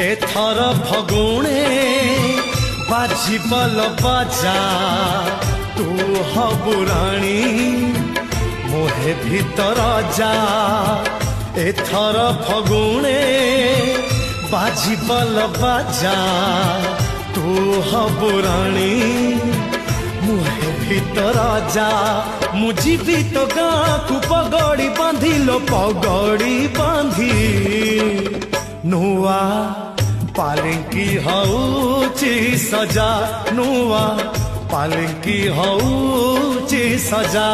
एथर फगुणे बाजिबल बाजा तू हबु राणी मोहे भीतर जा एथर फगुणे बाजिबल बाजा तू हबु राणी मुहे भीतर जा मु जीवी तो गाँ को पगड़ी बांधी लो पगड़ी बांधी नुआ पालिंकी हऊची सजा नुआ पालिंकी हऊची सजा।